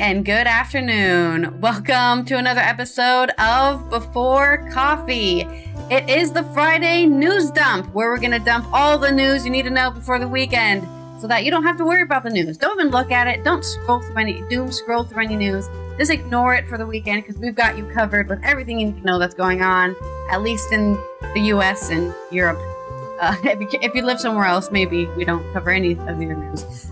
and good afternoon. Welcome to another episode of Before Coffee. It is the Friday news dump where we're going to dump all the news you need to know before the weekend so that you don't have to worry about the news. Don't even look at it. Don't scroll through any news. Just ignore it for the weekend because we've got you covered with everything you need to know that's going on, at least in the US and Europe. If you live somewhere else, maybe we don't cover any of your news.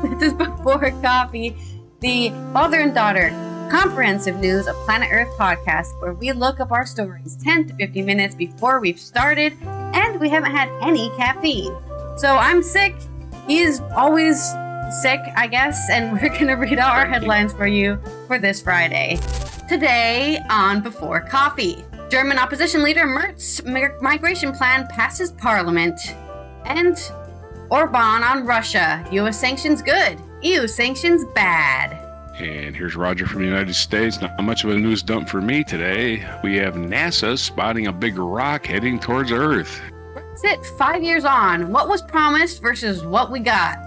This is Before Coffee, the father and daughter comprehensive news of Planet Earth podcast, where we look up our stories 10 to 15 minutes before we've started, and we haven't had any caffeine. So I'm sick. He is always sick, I guess, and we're going to read out our headlines for you for this Friday. Today on Before Coffee, German opposition leader Merz migration plan passes parliament, and Orban on Russia. U.S. sanctions good. EU sanctions bad. And here's Roger from the United States. Not much of a news dump for me today. We have NASA spotting a big rock heading towards Earth. Brexit 5 years on. What was promised versus what we got.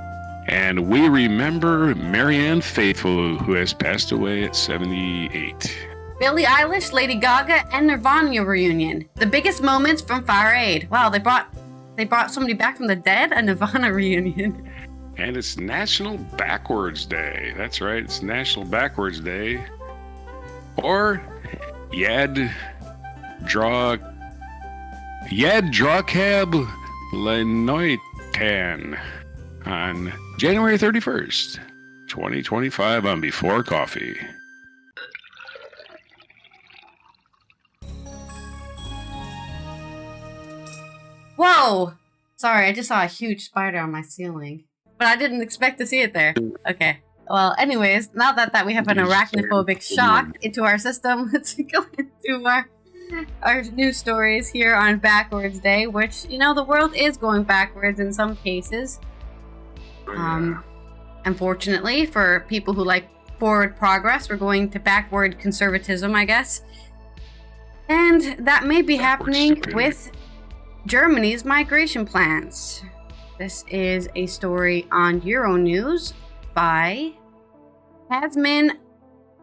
And we remember Mary Ann Faithfull, who has passed away at 78. Billie, Eilish, Lady Gaga, and Nirvana reunion. The biggest moments from Fire Aid. Wow, they brought somebody back from the dead? A Nirvana reunion. And it's National Backwards Day. That's right, it's National Backwards Day. Or Yad Drawcab Lenoitan on January 31st, 2025 on Before Coffee. Whoa! Sorry, I just saw a huge spider on my ceiling. But I didn't expect to see it there. Okay. Well, anyways, now that we have an arachnophobic shock into our system, let's go into our news stories here on Backwards Day, which, you know, the world is going backwards in some cases. Unfortunately, for people who like forward progress, we're going to backward conservatism, I guess. And that may be happening with Germany's migration plans. This is a story on Euronews by Tasman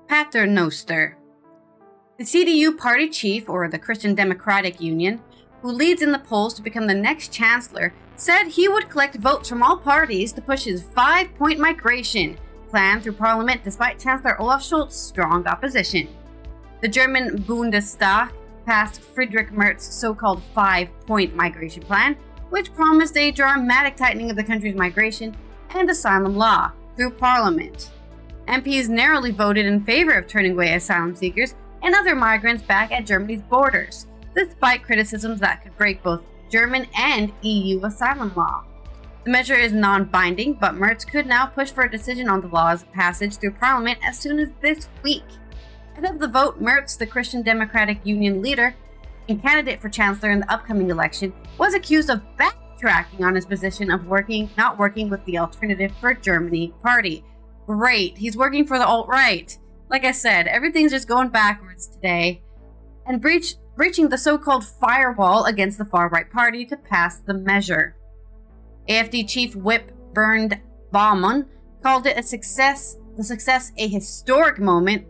Paternoster. The CDU party chief, or the Christian Democratic Union, who leads in the polls to become the next chancellor, said he would collect votes from all parties to push his 5-point migration plan through parliament despite Chancellor Olaf Scholz's strong opposition. The German Bundestag passed Friedrich Merz's so-called 5-point migration plan, which promised a dramatic tightening of the country's migration and asylum law through parliament. MPs narrowly voted in favor of turning away asylum seekers and other migrants back at Germany's borders, despite criticisms that could break both German and EU asylum law. The measure is non-binding, but Merz could now push for a decision on the law's passage through parliament as soon as this week. Ahead of the vote, Merz, the Christian Democratic Union leader and candidate for chancellor in the upcoming election, was accused of backtracking on his position of not working with the Alternative for Germany party. Great, he's working for the alt-right. Like I said, everything's just going backwards today. And breaching the so-called firewall against the far-right party to pass the measure. AfD chief whip Bernd Baumann called it the success a historic moment,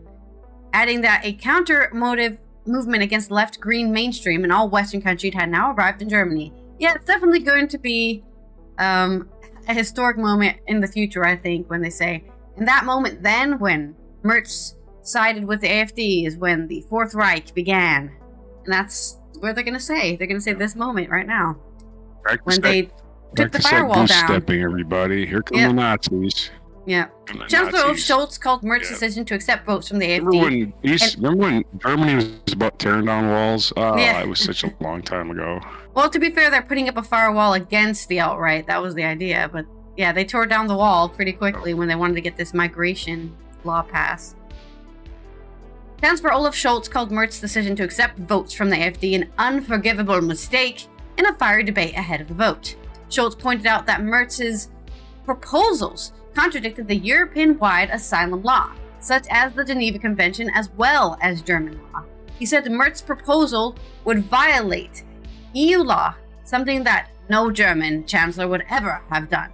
adding that a counter-motive movement against left-green mainstream in all Western countries had now arrived in Germany. Yeah, it's definitely going to be a historic moment in the future, I think, when they say, in that moment then, when Merz sided with the AfD, is when the Fourth Reich began. And that's what they're going to say. They're going to say this moment right now. When they took the firewall down. Stepping, everybody. Here come the Nazis. Yeah. Chancellor Olaf Scholz called Merz's decision to accept votes from the AfD. Remember when Germany was about tearing down walls? It was such a long time ago. Well, to be fair, they're putting up a firewall against the alt-right. That was the idea. But yeah, they tore down the wall pretty quickly when they wanted to get this migration law passed. Chancellor Olaf Scholz called Merz's decision to accept votes from the AfD an unforgivable mistake in a fiery debate ahead of the vote. Scholz pointed out that Merz's proposals contradicted the European-wide asylum law, such as the Geneva Convention as well as German law. He said Merz's proposal would violate EU law, something that no German chancellor would ever have done.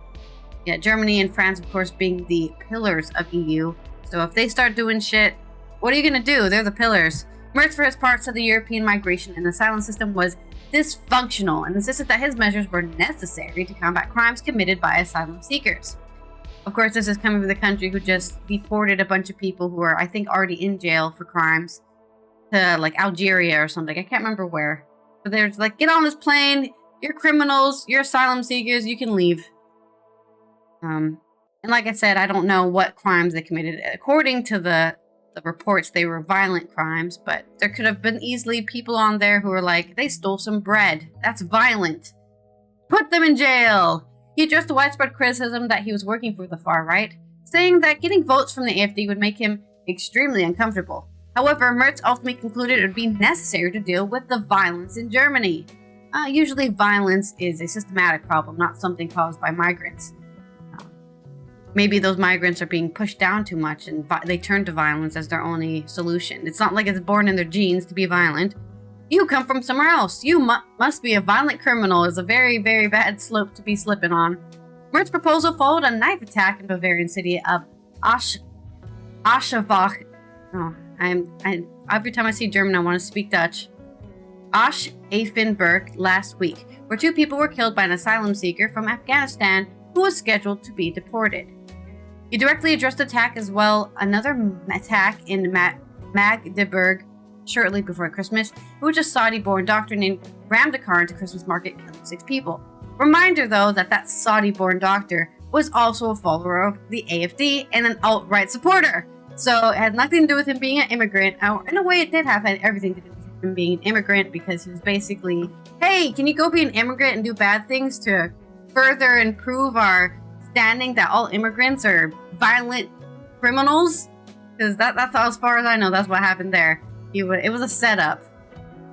Yeah, Germany and France, of course, being the pillars of EU. So if they start doing shit, what are you going to do? They're the pillars. Merz, for his part, said the European migration and asylum system was dysfunctional and insisted that his measures were necessary to combat crimes committed by asylum seekers. Of course, this is coming from the country who just deported a bunch of people who are, I think, already in jail for crimes to, like, Algeria or something. I can't remember where. But they're like, get on this plane. You're criminals. You're asylum seekers. You can leave. And like I said, I don't know what crimes they committed. According to the reports, they were violent crimes, but there could have been easily people on there who were like, they stole some bread. That's violent. Put them in jail. He addressed the widespread criticism that he was working for the far right, saying that getting votes from the AfD would make him extremely uncomfortable. However, Merz ultimately concluded it would be necessary to deal with the violence in Germany. Usually violence is a systematic problem, not something caused by migrants. Maybe those migrants are being pushed down too much and they turn to violence as their only solution. It's not like it's born in their genes to be violent. You come from somewhere else. You must be a violent criminal is a very, very bad slope to be slipping on. Merz's proposal followed a knife attack in Bavarian city of Aschenbach. Every time I see German, I want to speak Dutch. Aschenbach last week, where 2 people were killed by an asylum seeker from Afghanistan who was scheduled to be deported. He directly addressed the attack as well, another attack in Magdeburg shortly before Christmas, in which a Saudi-born doctor named rammed a car into Christmas market, killing 6 people. Reminder, though, that Saudi-born doctor was also a follower of the AfD and an alt-right supporter. So it had nothing to do with him being an immigrant. In a way, it did have everything to do with him being an immigrant, because he was basically, hey, can you go be an immigrant and do bad things to further improve our standing that all immigrants are violent criminals? Because that's all, as far as I know, that's what happened there. It was a setup.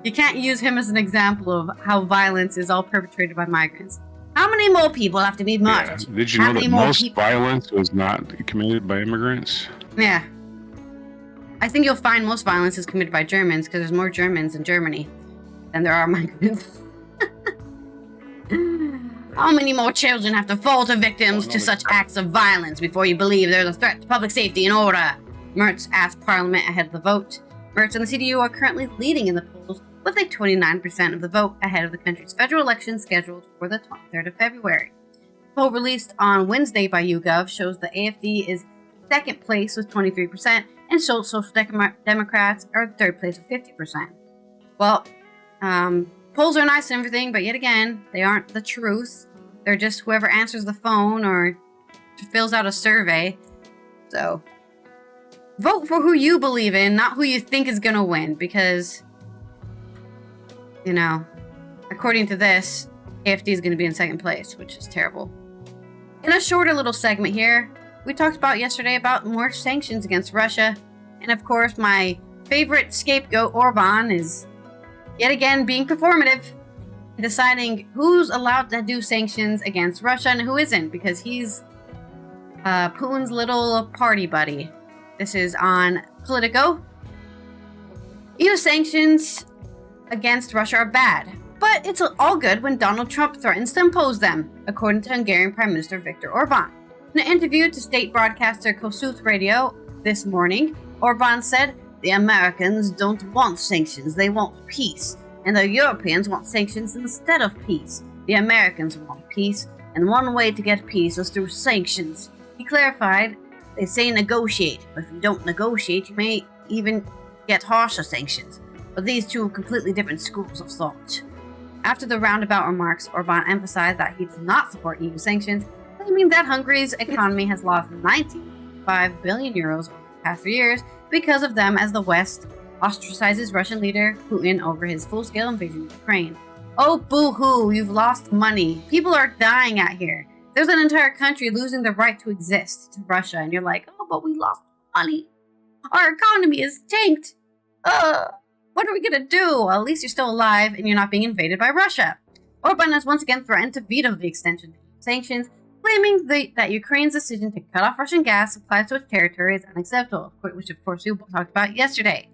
You can't use him as an example of how violence is all perpetrated by migrants. How many more people have to be murdered? Yeah. Did you know that most violence was not committed by immigrants? Yeah. I think you'll find most violence is committed by Germans, because there's more Germans in Germany than there are migrants. How many more children have to fall to victims to such acts of violence before you believe there's a threat to public safety and order? Merz asked Parliament ahead of the vote. Merz and the CDU are currently leading in the polls with a 29% of the vote ahead of the country's federal election scheduled for the 23rd of February. The poll released on Wednesday by YouGov shows the AfD is second place with 23%, and Social Democrats are third place with 50%. Well, polls are nice and everything, but yet again, they aren't the truth. They're just whoever answers the phone or fills out a survey. So, vote for who you believe in, not who you think is going to win, because, you know, according to this, AfD is going to be in second place, which is terrible. In a shorter little segment here, we talked about yesterday about more sanctions against Russia, and of course, my favorite scapegoat, Orban, is yet again being performative, deciding who's allowed to do sanctions against Russia and who isn't, because he's Putin's little party buddy. This is on Politico. EU sanctions against Russia are bad, but it's all good when Donald Trump threatens to impose them, according to Hungarian Prime Minister Viktor Orban. In an interview to state broadcaster Kossuth Radio this morning, Orban said, "The Americans don't want sanctions, they want peace. And the Europeans want sanctions instead of peace. The Americans want peace, and one way to get peace is through sanctions." He clarified, "They say negotiate, but if you don't negotiate, you may even get harsher sanctions. But these two are completely different schools of thought." After the roundabout remarks, Orban emphasized that he does not support EU sanctions, claiming that Hungary's economy has lost 95 billion euros over the past 3 years because of them, as the West ostracizes Russian leader Putin over his full-scale invasion of Ukraine. Oh, boo-hoo, you've lost money. People are dying out here. There's an entire country losing the right to exist to Russia, and you're like, oh, but we lost money. Our economy is tanked. What are we gonna do? Well, at least you're still alive, and you're not being invaded by Russia. Orban has once again threatened to veto the extension of sanctions, claiming that Ukraine's decision to cut off Russian gas supplies to its territory is unacceptable, which of course we talked about yesterday.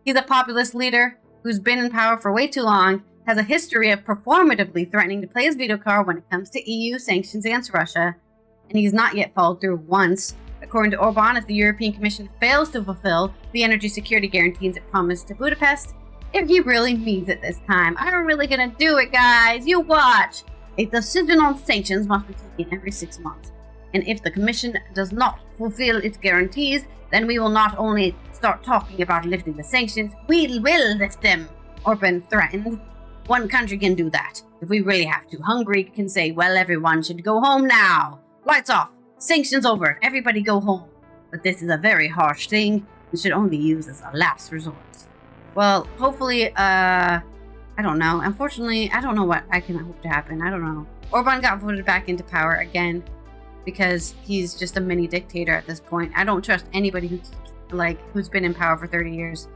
He's a populist leader who's been in power for way too long, has a history of performatively threatening to play his veto card when it comes to EU sanctions against Russia, and he's not yet followed through once. According to Orban, if the European Commission fails to fulfill the energy security guarantees it promised to Budapest, if he really means it this time, I'm really gonna do it, guys. You watch. A decision on sanctions must be taken every 6 months. And if the Commission does not fulfill its guarantees, then we will not only start talking about lifting the sanctions, we will lift them, Orban threatened. One country can do that. If we really have to, Hungary can say, well, everyone should go home now. Lights off. Sanctions over. Everybody go home. But this is a very harsh thing and should only use as a last resort. Well, hopefully, I don't know. Unfortunately, I don't know what I can hope to happen. I don't know. Orban got voted back into power again because he's just a mini dictator at this point. I don't trust anybody who's been in power for 30 years.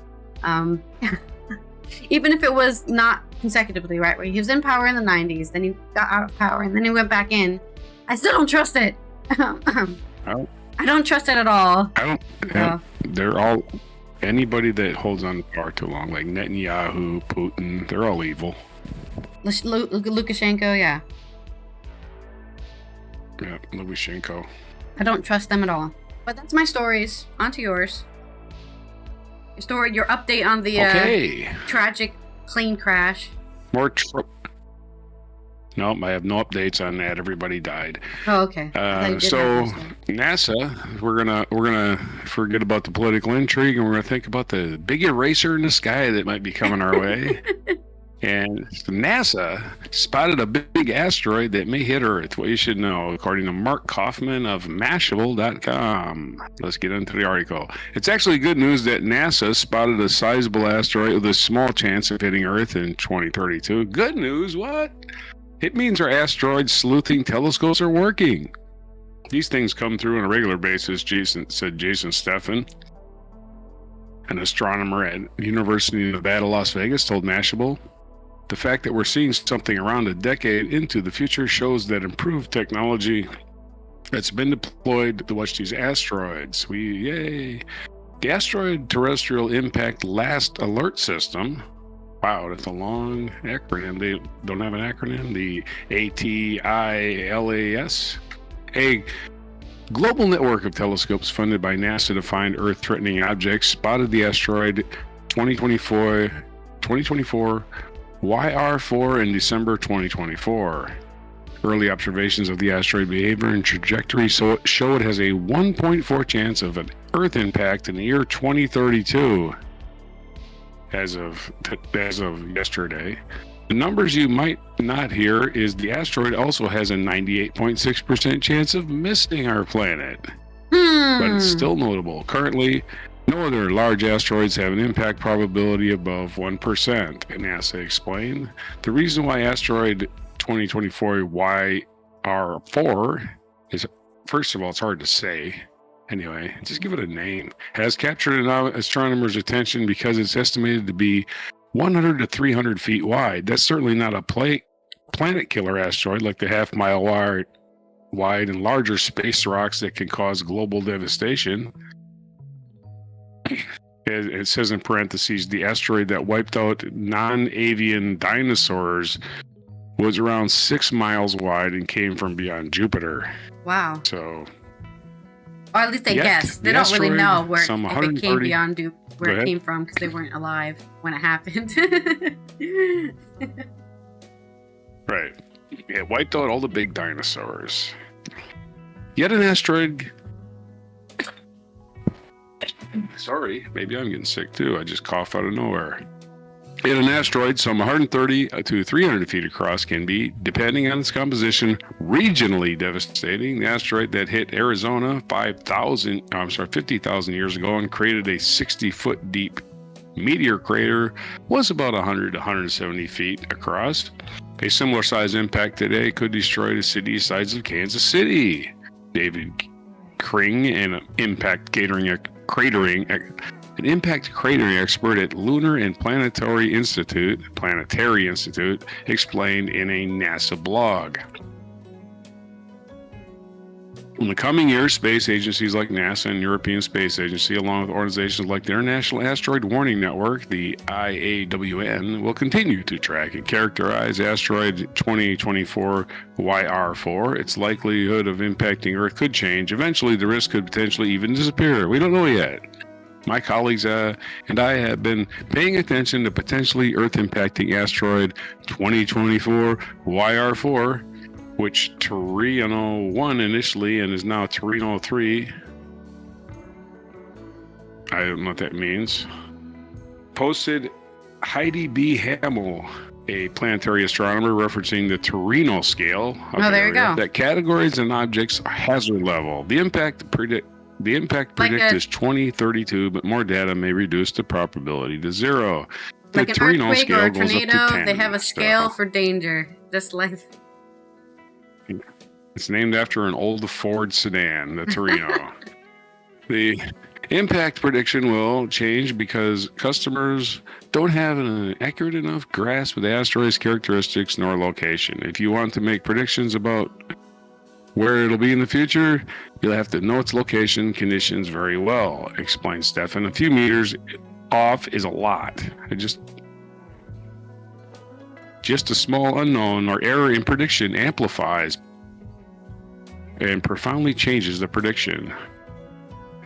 Even if it was not consecutively, right? Where he was in power in the 90s, then he got out of power, and then he went back in. I still don't trust it. I don't trust it at all. They're all... Anybody that holds on to power too long, like Netanyahu, Putin, they're all evil. Lukashenko, yeah. Yeah, Lukashenko. I don't trust them at all. But that's my stories. On to yours. Your update on the tragic plane crash. Nope, I have no updates on that. Everybody died. Oh, okay. So NASA, we're gonna forget about the political intrigue, and we're gonna think about the big eraser in the sky that might be coming our way. And NASA spotted a big asteroid that may hit Earth. What you should know, according to Mark Kaufman of Mashable.com. Let's get into the article. It's actually good news that NASA spotted a sizable asteroid with a small chance of hitting Earth in 2032. Good news? What? It means our asteroid sleuthing telescopes are working. These things come through on a regular basis, said Jason Steffen, an astronomer at University of Nevada, Las Vegas, told Mashable. The fact that we're seeing something around a decade into the future shows that improved technology that's been deployed to watch these asteroids. Yay! The Asteroid Terrestrial Impact Last Alert System. Wow, that's a long acronym. They don't have an acronym. The ATILAS. A global network of telescopes funded by NASA to find Earth-threatening objects spotted the asteroid 2024 YR4 in December 2024. Early observations of the asteroid behavior and trajectory show it has a 1.4 chance of an Earth impact in the year 2032. As of yesterday. The numbers you might not hear is the asteroid also has a 98.6% chance of missing our planet. But it's still notable. Currently, no other large asteroids have an impact probability above 1%, NASA explained. The reason why asteroid 2024 YR4 is, first of all, it's hard to say. Anyway, just give it a name. Has captured astronomers' attention because it's estimated to be 100 to 300 feet wide. That's certainly not a planet killer asteroid like the half-mile wide and larger space rocks that can cause global devastation. It says in parentheses, the asteroid that wiped out non-avian dinosaurs was around 6 miles wide and came from beyond Jupiter. Wow. So... Or at least they guess. They don't really know where if it came beyond where it came from because they weren't alive when it happened. Right. It wiped out all the big dinosaurs. Yet an asteroid... Sorry, maybe I'm getting sick too. I just coughed out of nowhere. Yet an asteroid some 130 to 300 feet across can be, depending on its composition, regionally devastating. The asteroid that hit Arizona 50,000 years ago and created a 60-foot deep meteor crater was about 100 to 170 feet across. A similar size impact today could destroy the city size of Kansas City. David Kring, an impact cratering expert at Lunar and Planetary Institute, explained in a NASA blog. In the coming years, space agencies like NASA and European Space Agency, along with organizations like the International Asteroid Warning Network, the IAWN, will continue to track and characterize asteroid 2024 YR4. Its likelihood of impacting Earth could change. Eventually, the risk could potentially even disappear. We don't know yet. My colleagues and I have been paying attention to potentially Earth-impacting asteroid 2024 YR4, which Torino 1 initially and is now Torino 3. I don't know what that means. Posted Heidi B. Hamill, a planetary astronomer referencing the Torino scale of Oh, there you go. that categories and objects are hazard level. The impact predict is 2032, but more data may reduce the probability to 0. The Like an Torino earthquake scale or a goes up to tornado, 10. they have a scale for danger. Just like... It's named after an old Ford sedan, the Torino. The impact prediction will change because customers don't have an accurate enough grasp of the asteroid's characteristics nor location. If you want to make predictions about where it'll be in the future, you'll have to know its location conditions very well, explains Stefan. A few meters off is a lot. Just a small unknown or error in prediction amplifies and profoundly changes the prediction.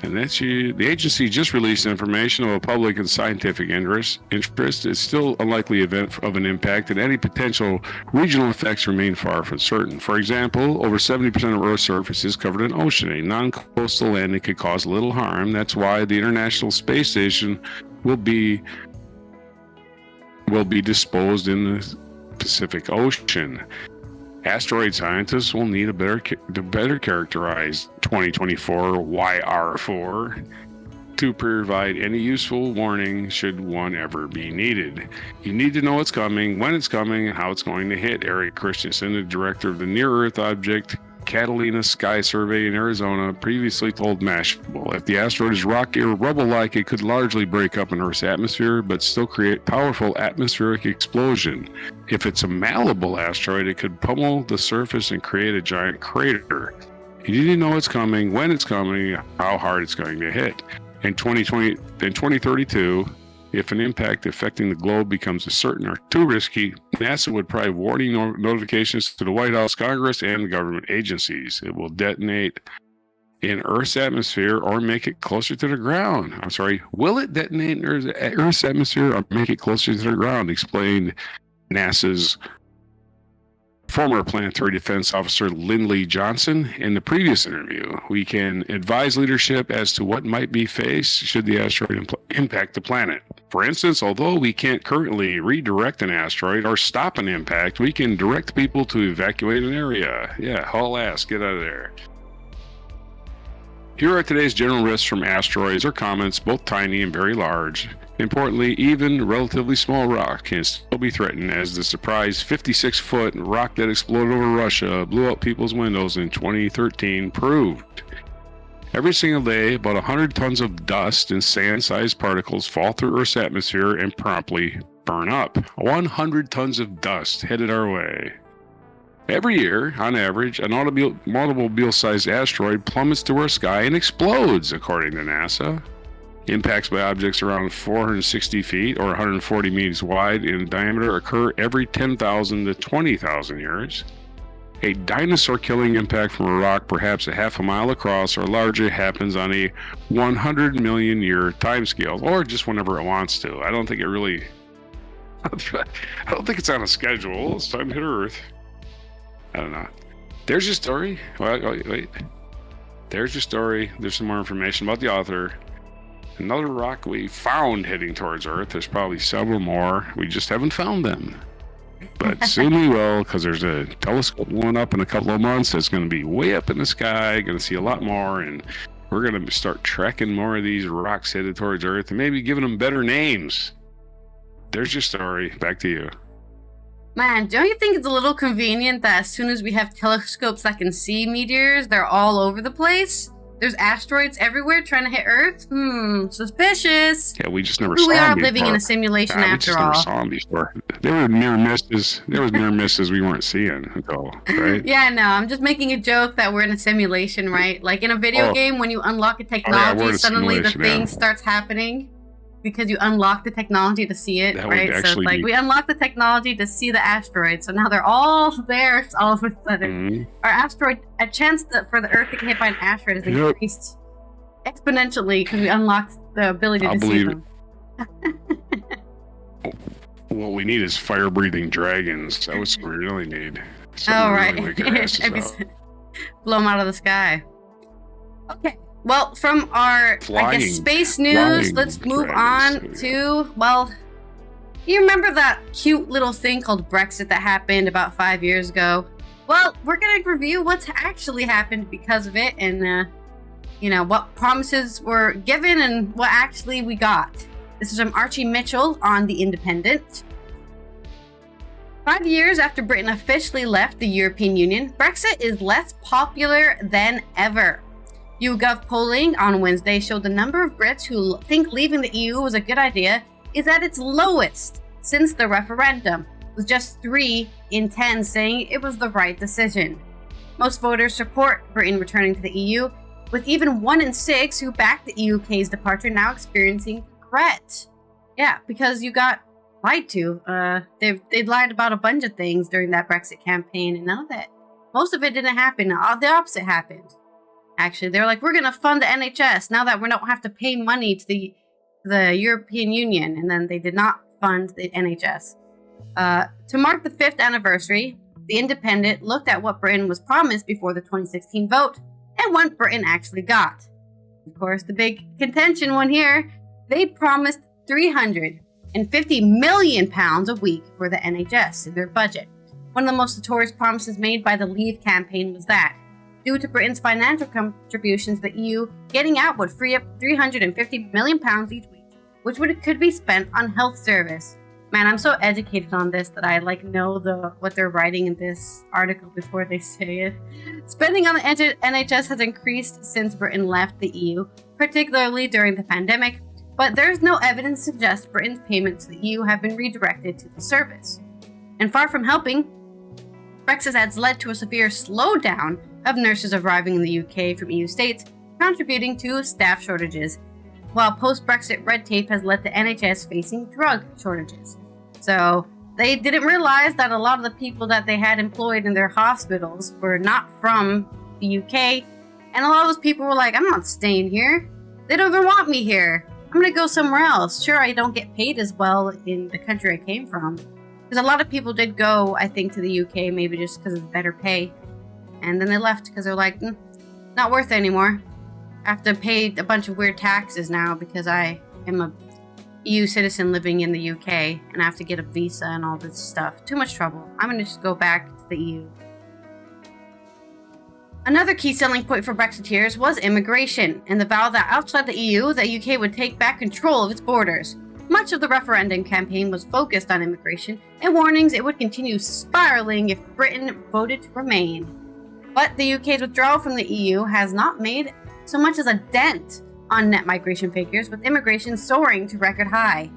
And the agency just released information of a public and scientific interest. It's still a likely event of an impact, and any potential regional effects remain far from certain. For example, over 70% of Earth's surface is covered in ocean. A non-coastal landing could cause little harm. That's why the International Space Station will be disposed in the Pacific Ocean. Asteroid scientists will need to better characterize 2024 YR4 to provide any useful warning should one ever be needed. You need to know what's coming, when it's coming, and how it's going to hit. Eric Christensen, the director of the Near-Earth Object Catalina Sky Survey in Arizona, previously told Mashable, if the asteroid is rocky or rubble-like, it could largely break up in Earth's atmosphere, but still create powerful atmospheric explosion. If it's a malleable asteroid, it could pummel the surface and create a giant crater. You need to know it's coming, when it's coming, how hard it's going to hit. In 2032, if an impact affecting the globe becomes certain or too risky, NASA would provide warning notifications to the White House, Congress, and government agencies. It will detonate in Earth's atmosphere or make it closer to the ground. Will it detonate in Earth's atmosphere or make it closer to the ground? Explained NASA's former planetary defense officer Lindley Johnson in the previous interview. We can advise leadership as to what might be faced should the asteroid impact the planet. For instance, although we can't currently redirect an asteroid or stop an impact, we can direct people to evacuate an area. Yeah, haul ass, get out of there. Here are today's general risks from asteroids or comets, both tiny and very large. Importantly, even relatively small rock can still be threatened, as the surprise 56-foot rock that exploded over Russia blew out people's windows in 2013 proved. Every single day, about 100 tons of dust and sand-sized particles fall through Earth's atmosphere and promptly burn up. 100 tons of dust headed our way. Every year, on average, an automobile-sized asteroid plummets to our sky and explodes, according to NASA. Impacts by objects around 460 feet or 140 meters wide in diameter occur every 10,000 to 20,000 years. A dinosaur-killing impact from a rock perhaps a half a mile across or larger happens on a 100 million year timescale, or just whenever it wants to. I don't think it's on a schedule. It's time to hit Earth. I don't know. There's your story. Wait. There's your story. There's some more information about the author. Another rock we found heading towards Earth. There's probably several more. We just haven't found them. But soon we will, because there's a telescope going up in a couple of months that's going to be way up in the sky. Going to see a lot more, and we're going to start tracking more of these rocks headed towards Earth and maybe giving them better names. There's your story. Back to you. Man, don't you think it's a little convenient that as soon as we have telescopes that can see meteors, they're all over the place? There's asteroids everywhere trying to hit Earth? Suspicious. Yeah, we just never Maybe saw we them are before. living in a simulation We after just all. never saw them before. There were near misses. There was near misses we weren't seeing until, right? Yeah, no, I'm just making a joke that we're in a simulation, right? Like in a video game, when you unlock a technology, we're in a suddenly the simulation, thing starts happening because you unlock the technology to see it, That would right? So it's actually like be- we unlocked the technology to see the asteroid, so now they're all there all of a sudden. Mhm. Our asteroid, a chance for the Earth to get hit by an asteroid is Yep. increased exponentially because we unlocked the ability I'll to see believe them. What we need is fire-breathing dragons. That's what we really need. Something Oh, to right. really wake our asses Every- up. Blow them out of the sky. Okay. Well, from our, I Flying- guess, space news, flying let's move dragons. on to, well, you remember that cute little thing called Brexit that happened about 5 years ago? Well, we're going to review what's actually happened because of it and, what promises were given and what actually we got. This is from Archie Mitchell on The Independent. 5 years after Britain officially left the European Union, Brexit is less popular than ever. YouGov polling on Wednesday showed the number of Brits who think leaving the EU was a good idea is at its lowest since the referendum, with just 3 in 10 saying it was the right decision. Most voters support Britain returning to the EU, with even 1 in 6 who backed the UK's departure now experiencing regret. Yeah, because you got lied to. They lied about a bunch of things during that Brexit campaign, and none of it. Most of it didn't happen. The opposite happened. Actually, they're like, we're going to fund the NHS now that we don't have to pay money to the European Union, and then they did not fund the NHS. To mark the 5th anniversary, The Independent looked at what Britain was promised before the 2016 vote and what Britain actually got. Of course, the big contention one here, they promised £350 million a week for the NHS in their budget. One of the most notorious promises made by the Leave campaign was that, due to Britain's financial contributions, the EU getting out would free up £350 million each week, which could be spent on health service. Man, I'm so educated on this that I know what they're writing in this article before they say it. Spending on the NHS has increased since Britain left the EU, particularly during the pandemic, but there's no evidence to suggest Britain's payments to the EU have been redirected to the service. And far from helping, Brexit has led to a severe slowdown of nurses arriving in the UK from EU states, contributing to staff shortages, while post-Brexit red tape has led to NHS facing drug shortages. So they didn't realize that a lot of the people that they had employed in their hospitals were not from the UK, and a lot of those people were like, I'm not staying here. They don't even want me here. I'm gonna go somewhere else. Sure, I don't get paid as well in the country I came from. Because a lot of people did go, I think, to the UK, maybe just because of better pay. And then they left because they're like, not worth it anymore. I have to pay a bunch of weird taxes now because I am a EU citizen living in the UK and I have to get a visa and all this stuff. Too much trouble. I'm going to just go back to the EU. Another key selling point for Brexiteers was immigration and the vow that outside the EU, the UK would take back control of its borders. Much of the referendum campaign was focused on immigration and warnings it would continue spiraling if Britain voted to remain. But the UK's withdrawal from the EU has not made so much as a dent on net migration figures, with immigration soaring to record high.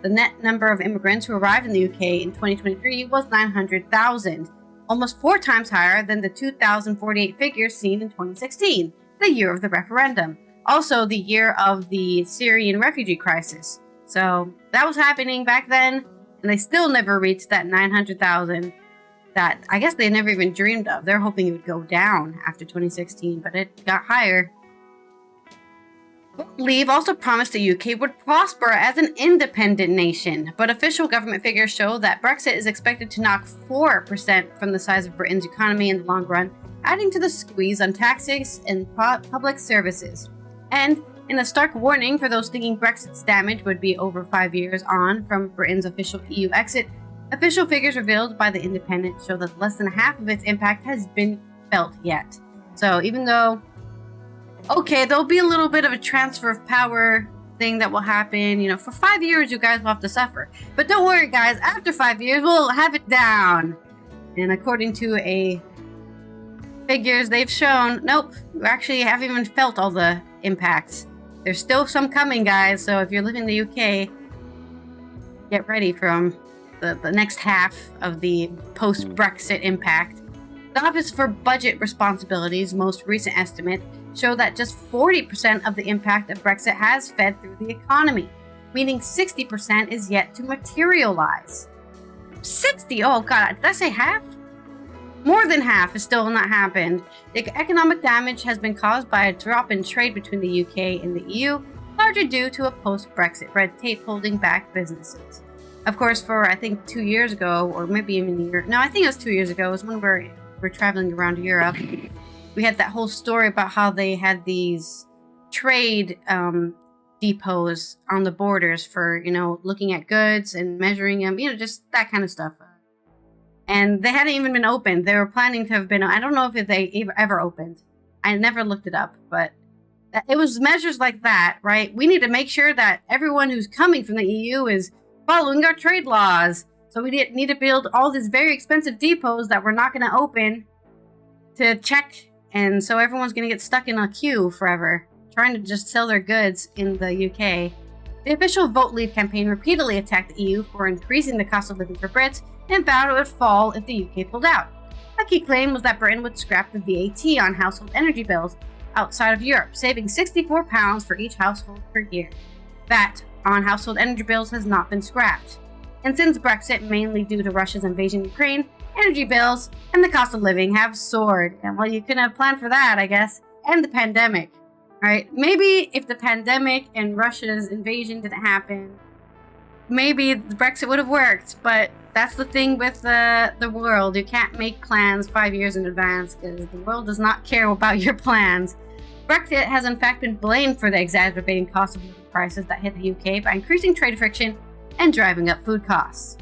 The net number of immigrants who arrived in the UK in 2023 was 900,000, almost 4 times higher than the 2,048 figures seen in 2016, the year of the referendum, also the year of the Syrian refugee crisis. So that was happening back then, and they still never reached that 900,000 that I guess they never even dreamed of. They're hoping it would go down after 2016, but it got higher. Leave also promised the UK would prosper as an independent nation, but official government figures show that Brexit is expected to knock 4% from the size of Britain's economy in the long run, adding to the squeeze on taxes and public services. And in a stark warning for those thinking Brexit's damage would be over 5 years on from Britain's official EU exit, official figures revealed by The Independent show that less than half of its impact has been felt yet. So even though okay, there'll be a little bit of a transfer of power thing that will happen. For 5 years, you guys will have to suffer. But don't worry, guys. After 5 years, we'll have it down. And according to a figures, they've shown, nope, we actually haven't even felt all the impacts. There's still some coming, guys, so if you're living in the UK, get ready from the next half of the post-Brexit impact. The Office for Budget Responsibility's most recent estimate show that just 40% of the impact of Brexit has fed through the economy, meaning 60% is yet to materialize. 60? Oh god, did I say half? More than half has still not happened. The economic damage has been caused by a drop in trade between the UK and the EU, largely due to a post-Brexit red tape holding back businesses. Of course, for I think 2 years ago, or maybe even a year, no, I think it was 2 years ago, it was when we were traveling around Europe. We had that whole story about how they had these trade depots on the borders for, looking at goods and measuring them, just that kind of stuff. And they hadn't even been opened. They were planning to have been, I don't know if they ever opened. I never looked it up, but it was measures like that, right? We need to make sure that everyone who's coming from the EU is following our trade laws. So we need to build all these very expensive depots that we're not going to open to check. And so everyone's going to get stuck in a queue forever, trying to just sell their goods in the UK. The official Vote Leave campaign repeatedly attacked the EU for increasing the cost of living for Brits and vowed it would fall if the UK pulled out. A key claim was that Britain would scrap the VAT on household energy bills outside of Europe, saving £64 for each household per year. VAT on household energy bills has not been scrapped. And since Brexit, mainly due to Russia's invasion of Ukraine, energy bills and the cost of living have soared. And well, you couldn't have planned for that, I guess, and the pandemic. Right? Maybe if the pandemic and Russia's invasion didn't happen, maybe the Brexit would have worked, but that's the thing with the world. You can't make plans 5 years in advance because the world does not care about your plans. Brexit has in fact been blamed for the exacerbating cost of living prices that hit the UK by increasing trade friction and driving up food costs.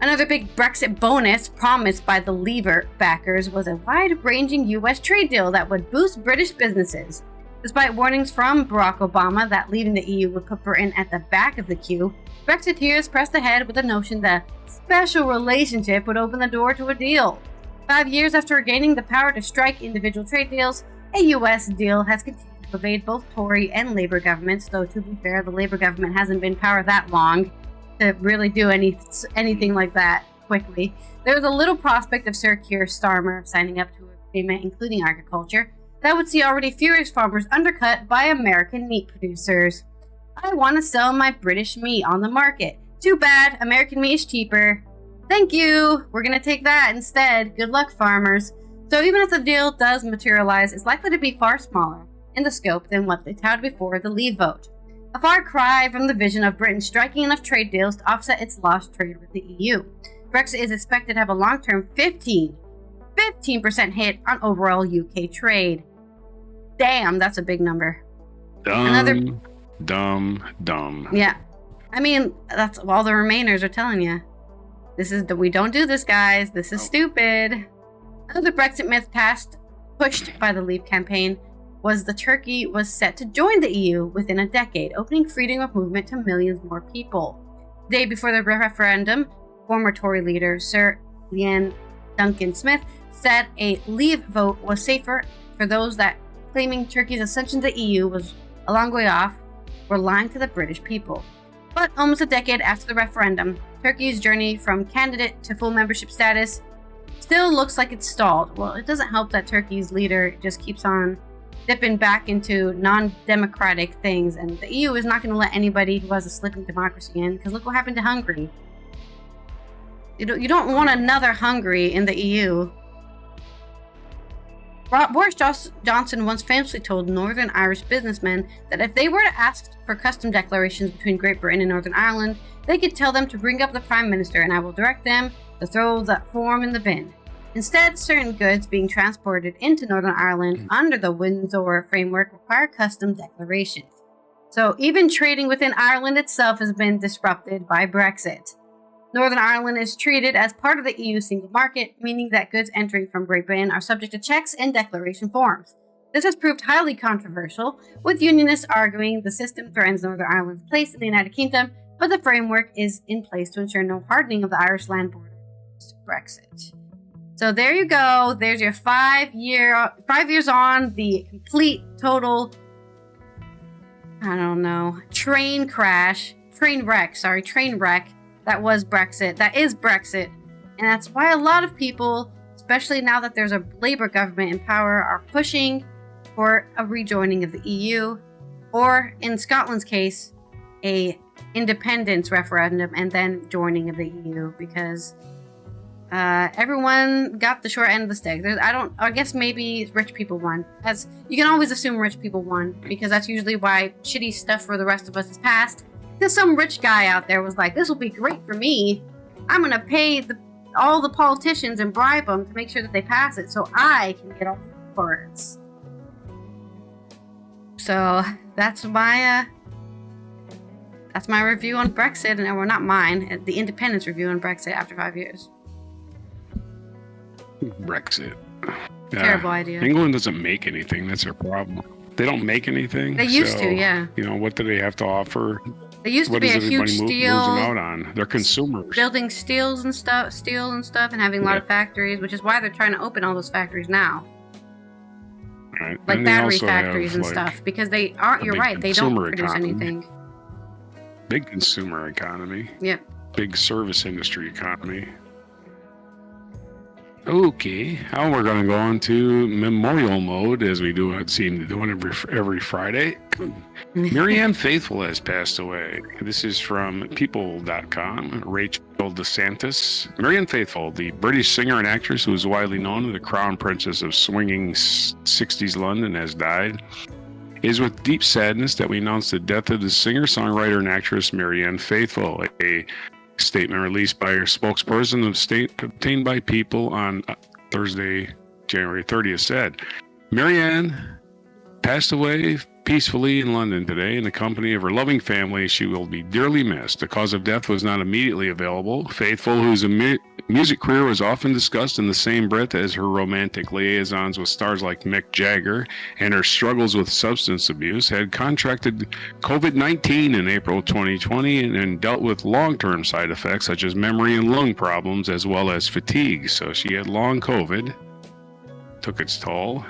Another big Brexit bonus promised by the Leaver backers was a wide-ranging US trade deal that would boost British businesses. Despite warnings from Barack Obama that leaving the EU would put Britain at the back of the queue, Brexiteers pressed ahead with the notion that a special relationship would open the door to a deal. 5 years after gaining the power to strike individual trade deals, a US deal has continued to evade both Tory and Labour governments, though to be fair, the Labour government hasn't been in power that long to really do anything like that quickly. There was a little prospect of Sir Keir Starmer signing up to an agreement including agriculture that would see already furious farmers undercut by American meat producers. I want to sell my British meat on the market. Too bad, American meat is cheaper. Thank you, we're going to take that instead. Good luck, farmers. So even if the deal does materialize, it's likely to be far smaller in the scope than what they touted before the Leave vote. A far cry from the vision of Britain striking enough trade deals to offset its lost trade with the EU. Brexit is expected to have a long-term 15% hit on overall UK trade. Damn, that's a big number. Dumb. Yeah. I mean, that's all the Remainers are telling you. We don't do this, guys. This is stupid. Another Brexit myth pushed by the Leave campaign was that Turkey was set to join the EU within a decade, opening freedom of movement to millions more people. The day before the referendum, former Tory leader Sir Ian Duncan Smith said a Leave vote was safer for those that claiming Turkey's ascension to the EU was a long way off were lying to the British people. But almost a decade after the referendum, Turkey's journey from candidate to full membership status still looks like it's stalled. Well, it doesn't help that Turkey's leader just keeps on dipping back into non-democratic things, and the EU is not going to let anybody who has a slipping democracy in, because look what happened to Hungary. You don't want another Hungary in the EU. Boris Johnson once famously told Northern Irish businessmen that if they were to ask for custom declarations between Great Britain and Northern Ireland, they could tell them to bring up the Prime Minister and I will direct them to throw that form in the bin. Instead, certain goods being transported into Northern Ireland under the Windsor framework require custom declarations. So even trading within Ireland itself has been disrupted by Brexit. Northern Ireland is treated as part of the EU single market, meaning that goods entering from Great Britain are subject to checks and declaration forms. This has proved highly controversial, with unionists arguing the system threatens Northern Ireland's place in the United Kingdom, but the framework is in place to ensure no hardening of the Irish land border post Brexit. So there you go. There's your 5 years on the complete total, I don't know, train wreck that was Brexit. That is Brexit. And that's why a lot of people, especially now that there's a Labour government in power, are pushing for a rejoining of the EU, or in Scotland's case, a independence referendum and then joining of the EU, because everyone got the short end of the stick. I guess maybe rich people won. As you can always assume rich people won, because that's usually why shitty stuff for the rest of us is passed. Because some rich guy out there was like, this will be great for me. I'm gonna pay all the politicians and bribe them to make sure that they pass it so I can get all the rewards. So that's my review on Brexit, and well, not mine, the independence review on Brexit after 5 years. Brexit. Terrible idea. England doesn't make anything. That's their problem. They don't make anything. They used to, yeah. What do they have to offer? They used to be a huge steel. Losing out on? They're consumers. Building steel and stuff, and having a lot of factories, which is why they're trying to open all those factories now. Right. Like battery factories and stuff, because they aren't. You're right. They don't produce anything. Big consumer economy. Yep. Big service industry economy. Okay, now we're going to go into memorial mode, as we seem to do every Friday. Mary Ann Faithfull has passed away. This is from People.com. Rachel DeSantis. Mary Ann Faithfull, the British singer and actress who is widely known as the Crown Princess of swinging 60s London, has died. It is with deep sadness that we announce the death of the singer, songwriter, and actress Mary Ann Faithfull. A statement released by her spokesperson of state obtained by People on Thursday, January 30th said, Mary Ann passed away peacefully in London today in the company of her loving family. She will be dearly missed. The cause of death was not immediately available. Faithfull, whose music career was often discussed in the same breath as her romantic liaisons with stars like Mick Jagger and her struggles with substance abuse, had contracted COVID-19 in April 2020 and dealt with long-term side effects such as memory and lung problems as well as fatigue. So she had long COVID. Took its toll.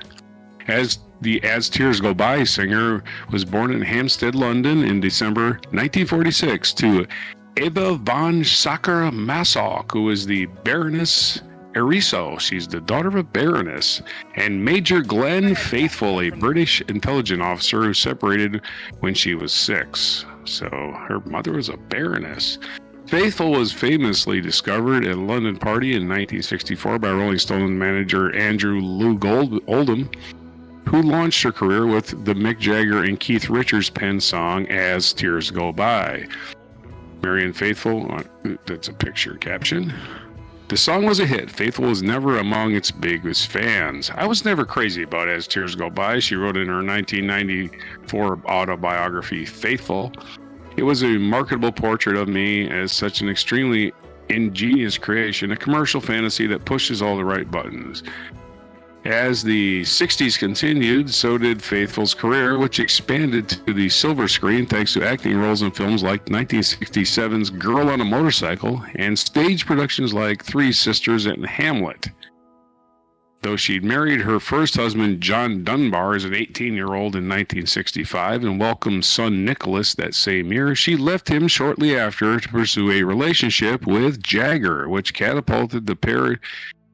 As Tears Go By singer was born in Hampstead, London in December 1946 to Eva von Sacher-Masoch, who is the Baroness Eriso. She's the daughter of a baroness. And Major Glenn Faithfull, a British intelligence officer who separated when she was 6. So her mother was a baroness. Faithfull was famously discovered at a London party in 1964 by Rolling Stone manager Andrew Lou Oldham, who launched her career with the Mick Jagger and Keith Richards penned song As Tears Go By. Mary Ann Faithfull, that's a picture caption. The song was a hit. Faithfull was never among its biggest fans. I was never crazy about As Tears Go By, she wrote in her 1994 autobiography, Faithfull. It was a remarkable portrait of me as such an extremely ingenious creation, a commercial fantasy that pushes all the right buttons. As the 60s continued, so did Faithfull's career, which expanded to the silver screen thanks to acting roles in films like 1967's Girl on a Motorcycle and stage productions like Three Sisters and Hamlet. Though she'd married her first husband, John Dunbar, as an 18-year-old in 1965 and welcomed son Nicholas that same year, she left him shortly after to pursue a relationship with Jagger, which catapulted the pair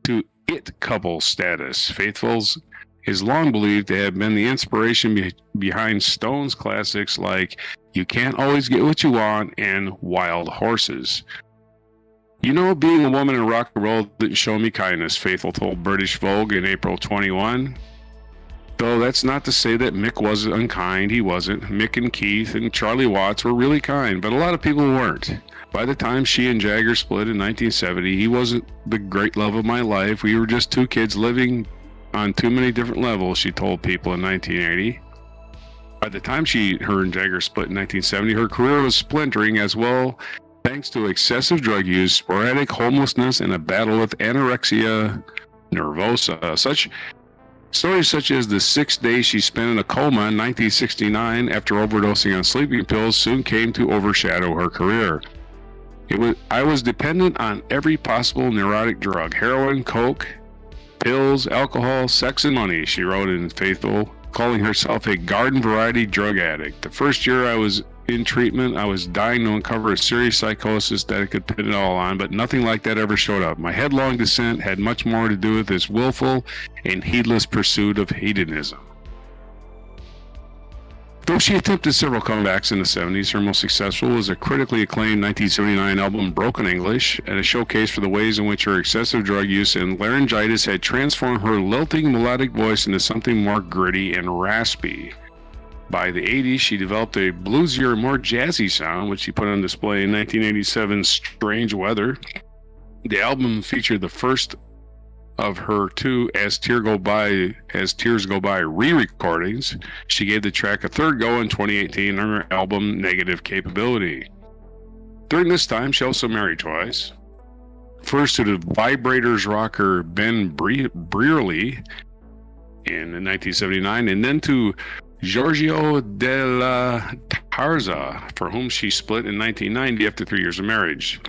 to it couple status. Faithfull's is long believed to have been the inspiration behind Stone's classics like You Can't Always Get What You Want and Wild Horses. You know, being a woman in rock and roll didn't show me kindness, Faithfull told British Vogue in April 21. Though that's not to say that Mick wasn't unkind. He wasn't. Mick and Keith and Charlie Watts were really kind, but a lot of people weren't. By the time she and Jagger split in 1970, he wasn't the great love of my life. We were just two kids living on too many different levels, she told People in 1980. By the time her and Jagger split in 1970, her career was splintering as well, thanks to excessive drug use, sporadic homelessness, and a battle with anorexia nervosa. Stories such as the 6 days she spent in a coma in 1969 after overdosing on sleeping pills soon came to overshadow her career. I was dependent on every possible neurotic drug, heroin, coke, pills, alcohol, sex, and money, she wrote in Faithful, calling herself a garden variety drug addict. The first year I was in treatment, I was dying to uncover a serious psychosis that I could pin it all on, but nothing like that ever showed up. My headlong descent had much more to do with this willful and heedless pursuit of hedonism. Though she attempted several comebacks in the 70s, her most successful was a critically acclaimed 1979 album, Broken English, and a showcase for the ways in which her excessive drug use and laryngitis had transformed her lilting melodic voice into something more gritty and raspy. By the 80s, she developed a bluesier, more jazzy sound, which she put on display in 1987's Strange Weather. The album featured the first of her two As Tears Go By re-recordings. She gave the track a third go in 2018 on her album Negative Capability. During this time, she also married twice. First to the Vibrators rocker Ben Brierly in 1979, and then to Giorgio della Tarza, for whom she split in 1990 after 3 years of marriage.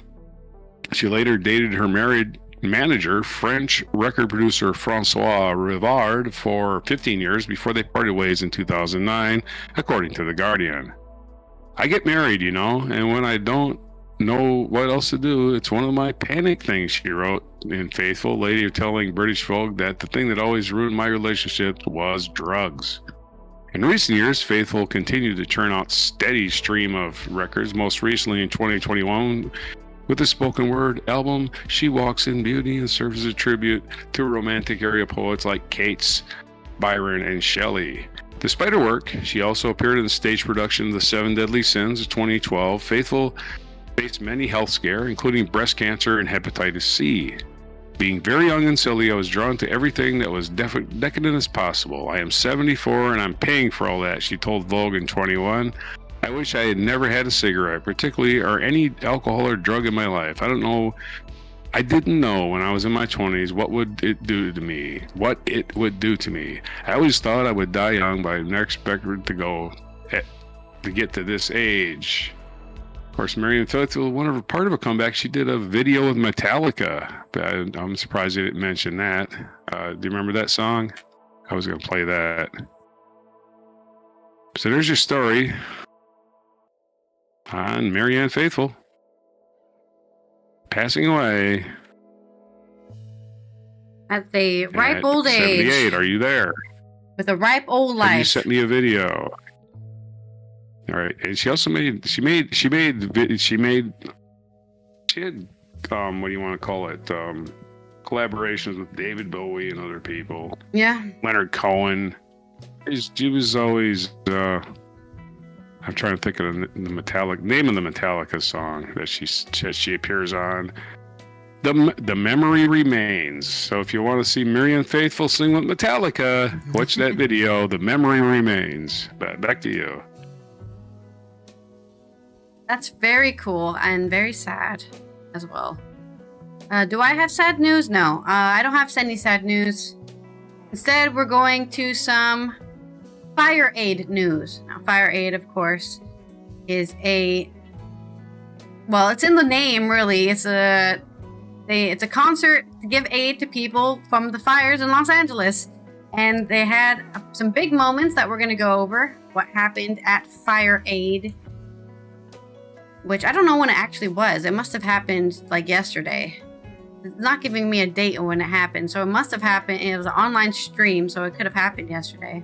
She later dated her married manager, French record producer Francois Rivard, for 15 years before they parted ways in 2009, according to The Guardian. I get married, and when I don't know what else to do, it's one of my panic things, she wrote in Faithful, later telling British Vogue that the thing that always ruined my relationship was drugs. In recent years, Faithful continued to churn out steady stream of records, most recently in 2021 with the spoken word album She Walks in Beauty, and serves as a tribute to romantic area poets like Keats, Byron, and Shelley. Despite her work, she also appeared in the stage production of The Seven Deadly Sins of 2012. Faithful faced many health scare, including breast cancer and hepatitis C. Being very young and silly, I was drawn to everything that was decadent as possible. I am 74 and I'm paying for all that, she told Vogue in 21. I wish I had never had a cigarette, particularly, or any alcohol or drug in my life. I didn't know when I was in my 20s what it would do to me. I always thought I would die young, but I never expected to get to this age. Of course, Mary Ann Faithfull, part of a comeback, she did a video with Metallica. I'm surprised they didn't mention that. Do you remember that song? I was going to play that. So there's your story on Mary Ann Faithfull passing away at the ripe old age. 78. Are you there? With a ripe old life. You sent me a video. All right, and she also she had what do you want to call it? Collaborations with David Bowie and other people. Yeah. Leonard Cohen. She was always. I'm trying to think of the name of the Metallica song that she appears on. The Memory Remains. So if you want to see Mary Ann Faithfull sing with Metallica, watch that video. The Memory Remains. Back to you. That's very cool and very sad as well. Do I have sad news? No, I don't have any sad news. Instead, we're going to some Fire Aid news. Now, Fire Aid, of course, is it's in the name, really. It's a concert to give aid to people from the fires in Los Angeles. And they had some big moments that we're going to go over. What happened at Fire Aid, which I don't know when it actually was. It must have happened like yesterday. It's not giving me a date on when it happened. So it must have happened. It was an online stream, so it could have happened yesterday.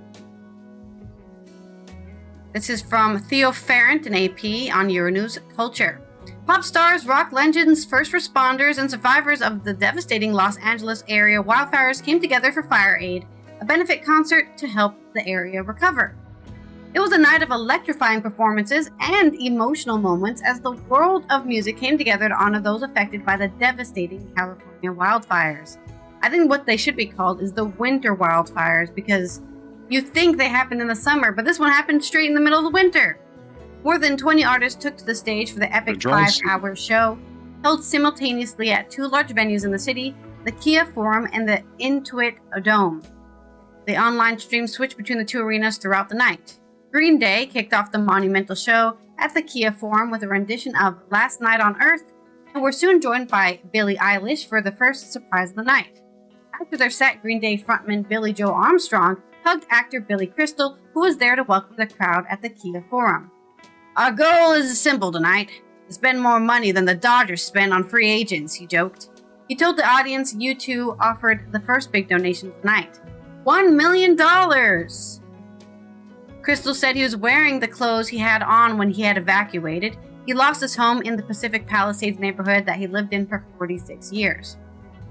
This is from Theo Ferrant in AP on Euronews Culture. Pop stars, rock legends, first responders, and survivors of the devastating Los Angeles area wildfires came together for Fire Aid, a benefit concert to help the area recover. It was a night of electrifying performances and emotional moments as the world of music came together to honor those affected by the devastating California wildfires. I think what they should be called is the winter wildfires, because you think they happened in the summer, but this one happened straight in the middle of the winter. More than 20 artists took to the stage for the epic 5-hour show, held simultaneously at two large venues in the city, the Kia Forum and the Intuit Dome. The online stream switched between the two arenas throughout the night. Green Day kicked off the monumental show at the Kia Forum with a rendition of Last Night on Earth, and were soon joined by Billie Eilish for the first surprise of the night. After their set, Green Day frontman Billie Joe Armstrong hugged actor Billy Crystal, who was there to welcome the crowd at the Kia Forum. "Our goal is simple tonight, to spend more money than the Dodgers spend on free agents," he joked. He told the audience U2 offered the first big donation tonight, $1 million. Crystal said he was wearing the clothes he had on when he had evacuated. He lost his home in the Pacific Palisades neighborhood that he lived in for 46 years.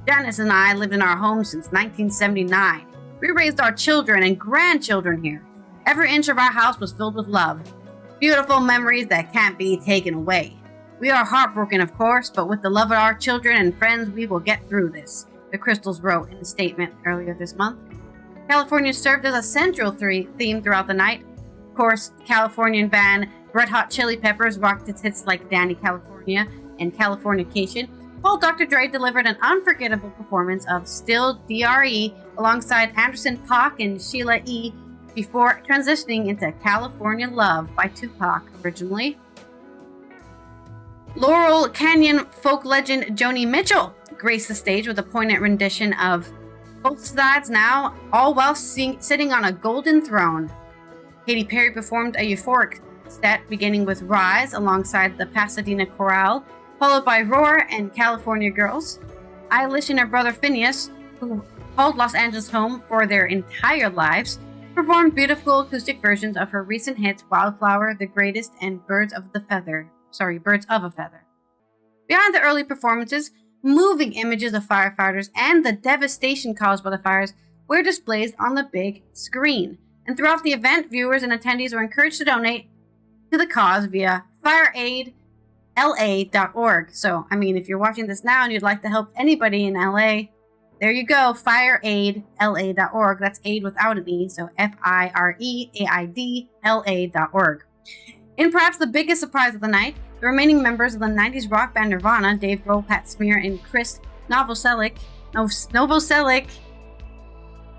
"Janice and I lived in our home since 1979. We raised our children and grandchildren here. Every inch of our house was filled with love. Beautiful memories that can't be taken away. We are heartbroken, of course, but with the love of our children and friends, we will get through this," the Crystals wrote in a statement earlier this month. California served as a central theme throughout the night. Of course, Californian band Red Hot Chili Peppers rocked its hits like Danny California and Californication, while Dr. Dre delivered an unforgettable performance of Still D.R.E. alongside Anderson .Paak and Sheila E. before transitioning into California Love by Tupac originally. Laurel Canyon folk legend Joni Mitchell graced the stage with a poignant rendition of Both Sides Now, all while sitting on a golden throne. Katy Perry performed a euphoric set beginning with Rise alongside the Pasadena Chorale, followed by Roar and California Girls. Eilish and her brother Phineas, who called Los Angeles home for their entire lives, performed beautiful acoustic versions of her recent hits Wildflower, The Greatest, and Birds of a Feather. Behind the early performances, moving images of firefighters and the devastation caused by the fires were displayed on the big screen. And throughout the event, viewers and attendees were encouraged to donate to the cause via fireaidla.org. So, if you're watching this now and you'd like to help anybody in LA, there you go, fireaidla.org. That's aid without an E, so FIREAIDLA.org. In perhaps the biggest surprise of the night, the remaining members of the 90s rock band Nirvana, Dave Grohl, Pat Smear, and Chris Novoselic,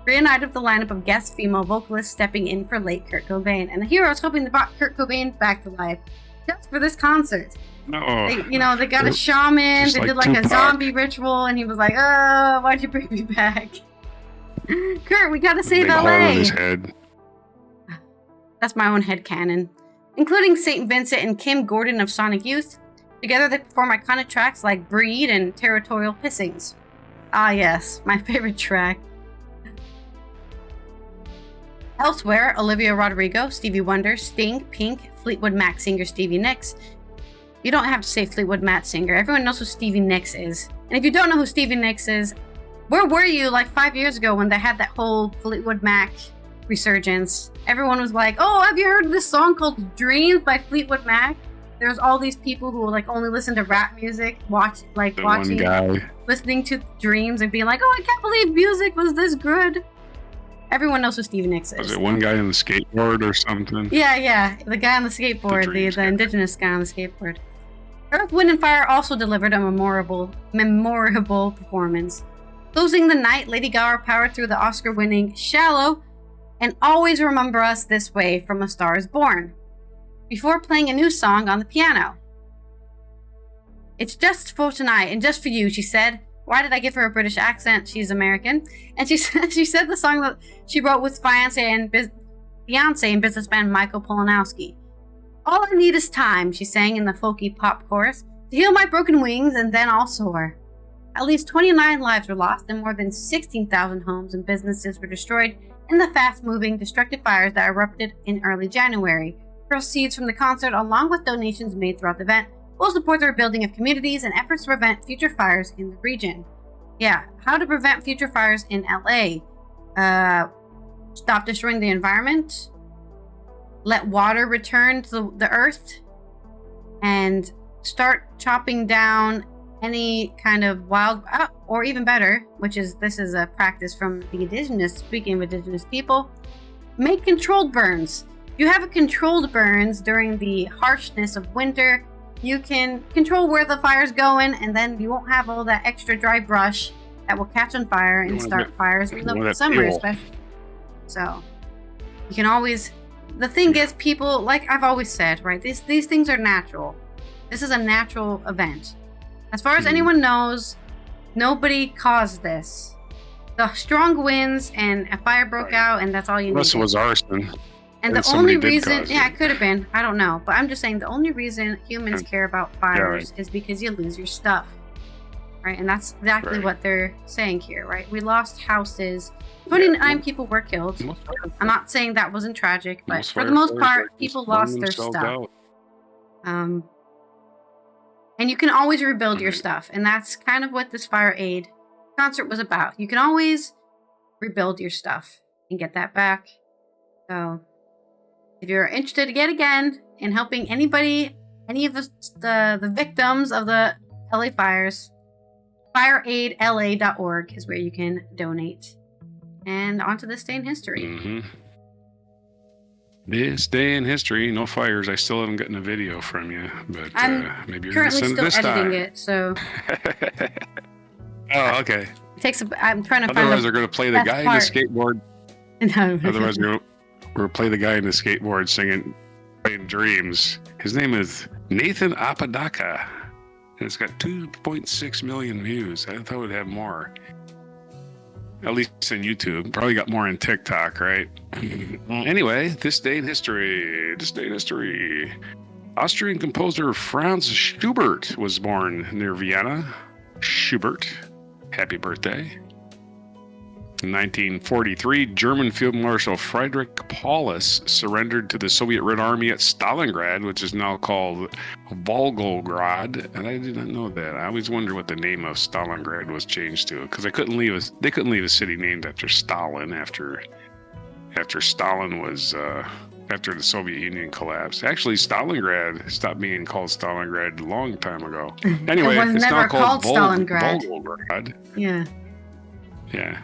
reunited with the lineup of guest female vocalists stepping in for late Kurt Cobain. And the Heroes hoping to bring Kurt Cobain back to life just for this concert. They got a shaman, they did like a zombie ritual, and he was like, "Oh, why'd you bring me back? Kurt, we gotta save LA." His head. That's my own headcanon. Including St. Vincent and Kim Gordon of Sonic Youth. Together they perform iconic tracks like Breed and Territorial Pissings. Ah yes, my favorite track. Elsewhere, Olivia Rodrigo, Stevie Wonder, Sting, Pink, Fleetwood Mac singer Stevie Nicks. You don't have to say Fleetwood Mac singer. Everyone knows who Stevie Nicks is. And if you don't know who Stevie Nicks is, where were you like 5 years ago when they had that whole Fleetwood Mac resurgence? Everyone was like, "Oh, have you heard of this song called Dreams by Fleetwood Mac?" There's all these people who like only listen to rap music, listening to Dreams and being like, "Oh, I can't believe music was this good." Everyone knows who Stevie Nicks is. Was it one guy on the skateboard or something? Yeah. The guy on the skateboard, the indigenous guy on the skateboard. Earth, Wind, and Fire also delivered a memorable performance. Closing the night, Lady Gaga powered through the Oscar-winning Shallow and Always Remember Us This Way from A Star Is Born, before playing a new song on the piano. "It's just for tonight and just for you," she said. Why did I give her a British accent? She's American. And she said the song that she wrote with fiancé and businessman Michael Polanowski. "All I need is time," she sang in the folky pop chorus, "to heal my broken wings and then I'll soar." At least 29 lives were lost and more than 16,000 homes and businesses were destroyed in the fast-moving, destructive fires that erupted in early January. Proceeds from the concert, along with donations made throughout the event, will support the rebuilding of communities and efforts to prevent future fires in the region. Yeah, how to prevent future fires in LA. Stop destroying the environment. Let water return to the earth. And start chopping down any kind of wild, or even better, this is a practice from the indigenous people, make controlled burns. If you have a controlled burns during the harshness of winter, you can control where the fire's going, and then you won't have all that extra dry brush that will catch on fire and start fires in the summer, especially. So, you can always... The thing is, people, like I've always said, right, these things are natural. This is a natural event. As far as anyone knows, nobody caused this. the strong winds and a fire broke Right. out, and that's all you Unless it needed. was arson. And And the only somebody did reason, cause yeah, it. it could have been. I don't know, but I'm just saying the only reason humans And- care about fires is because you lose your stuff, right? And that's exactly Right. what they're saying here, right? We lost houses. 29 people were killed. Most fire- I'm not saying that wasn't tragic, but most for the most firefighters part, like just people burn lost their themselves stuff. out. And you can always rebuild your Right. stuff, and that's kind of what this Fire Aid concert was about. You can always rebuild your stuff and get that back. So, if you're interested yet again in helping anybody, any of the victims of the LA fires, fireaidla.org is where you can donate. And on to this day in history. Mm-hmm. This day in history, no fires. I still haven't gotten a video from you, but I'm maybe you're going to Currently send it still this editing time. it, so Oh, okay. it takes. I'm trying to Otherwise, find they're going to play the best guy in part. the skateboard. the. Otherwise, we're going to play the guy in the skateboard singing "Playing Dreams." His name is Nathan Apodaca, and it's got 2.6 million views. I thought it would have more. At least on YouTube. Probably got more on TikTok, right? Anyway, this day in history. This day in history. Austrian composer Franz Schubert was born near Vienna. Schubert. Happy birthday. In 1943, German Field Marshal Friedrich Paulus surrendered to the Soviet Red Army at Stalingrad, which is now called Volgograd. And I did not know that. I always wondered what the name of Stalingrad was changed to, because they couldn't leave a city named after Stalin after Stalin was after the Soviet Union collapsed. Actually, Stalingrad stopped being called Stalingrad a long time ago. Anyway, It was it's never now called called Stalingrad. Volgograd. Yeah. Yeah.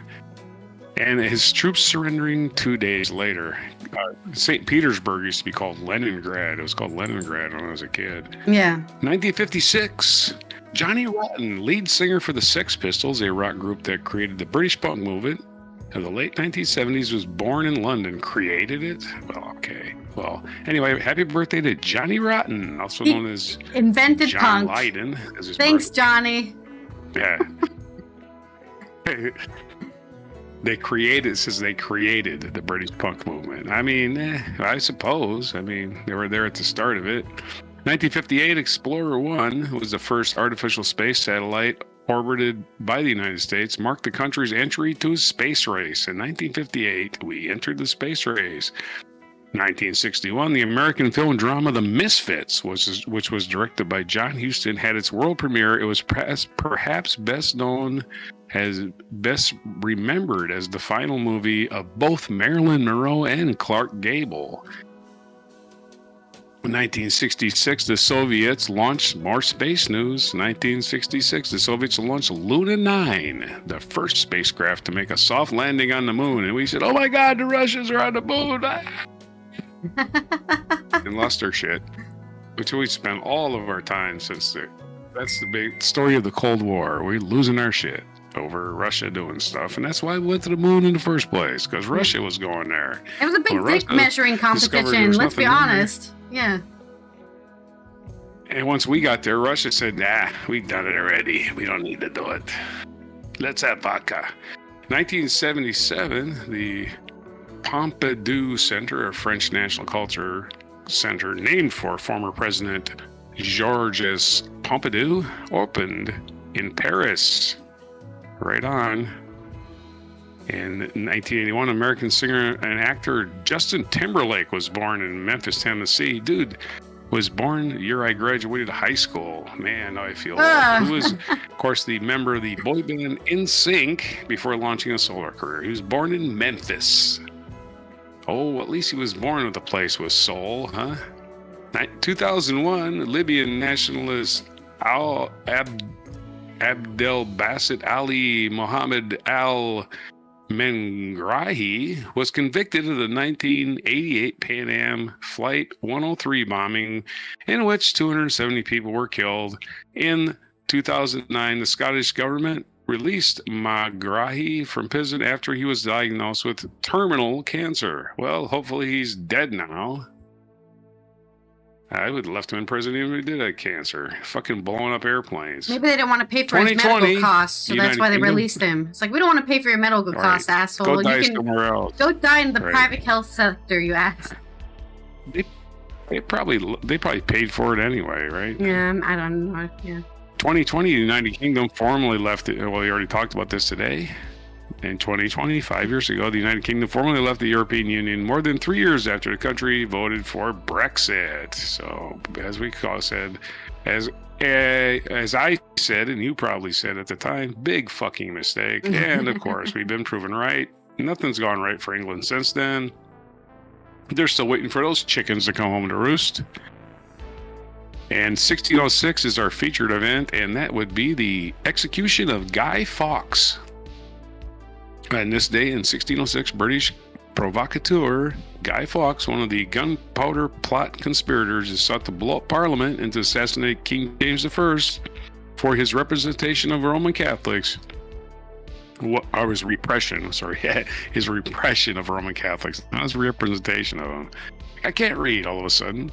And his troops surrendering 2 days later. St. Petersburg used to be called Leningrad. It was called Leningrad when I was a kid. Yeah. 1956, Johnny Rotten, lead singer for the Sex Pistols, a rock group that created the British punk movement of the late 1970s, was born in London. Created it? Well, okay. Well, anyway, happy birthday to Johnny Rotten, also He known as Invented John punk. Lydon. As his Thanks, Johnny. Yeah. They created the British punk movement. I mean, I suppose. I mean, they were there at the start of it. 1958, Explorer 1 was the first artificial space satellite orbited by the United States, marked the country's entry to a space race. In 1958, we entered the space race. 1961, the American film drama The Misfits, which was directed by John Huston, had its world premiere. It was perhaps best remembered as the final movie of both Marilyn Monroe and Clark Gable. In 1966, the Soviets launched more space news. 1966, the Soviets launched Luna 9, the first spacecraft to make a soft landing on the moon. And we said, oh my God, the Russians are on the moon. And lost our shit, which we spent all of our time since that's the big story of the Cold War. We're losing our shit over Russia doing stuff, and that's why we went to the moon in the first place, because Russia was going there. It was a big Well, dick measuring discovered there competition, was let's be nothing in there. honest. Yeah. And once we got there, Russia said, nah, we've done it already. We don't need to do it. Let's have vodka. 1977, the Pompidou Center, a French national culture center named for former President Georges Pompidou, opened in Paris. Right on. In 1981, American singer and actor Justin Timberlake was born in Memphis, Tennessee. Dude was born the year I graduated high school. Man, how I feel. Who was, of course, the member of the boy band NSYNC before launching a solo career. He was born in Memphis. Oh, at least he was born with a place with soul, huh? 2001, Libyan nationalist Abdel Basit Ali Mohammed Al Mengrahi was convicted of the 1988 Pan Am Flight 103 bombing, in which 270 people were killed. In 2009, the Scottish government released Megrahi from prison after he was diagnosed with terminal cancer. Well, hopefully he's dead now. I would have left him in prison even if he did have cancer. Fucking blowing up airplanes. Maybe they didn't want to pay for his medical costs, so that's why they released him. It's like, we don't want to pay for your medical costs, asshole. Go die somewhere else. Go die in the private health sector, you ass. They probably paid for it anyway, right? Yeah, I don't know. Yeah. 2020, the United Kingdom formally left it. Well, we already talked about this today. In 2020, 5 years ago, the United Kingdom formally left the European Union more than 3 years after the country voted for Brexit. So, as we said, as I said, and you probably said at the time, big fucking mistake. And of course, we've been proven right. Nothing's gone right for England since then. They're still waiting for those chickens to come home to roost. And 1606 is our featured event, and that would be the execution of Guy Fawkes. And this day in 1606, British provocateur Guy Fawkes, one of the gunpowder plot conspirators, is sought to blow up Parliament and to assassinate King James I for his representation of Roman Catholics. His repression of Roman Catholics, not his representation of them. I can't read all of a sudden.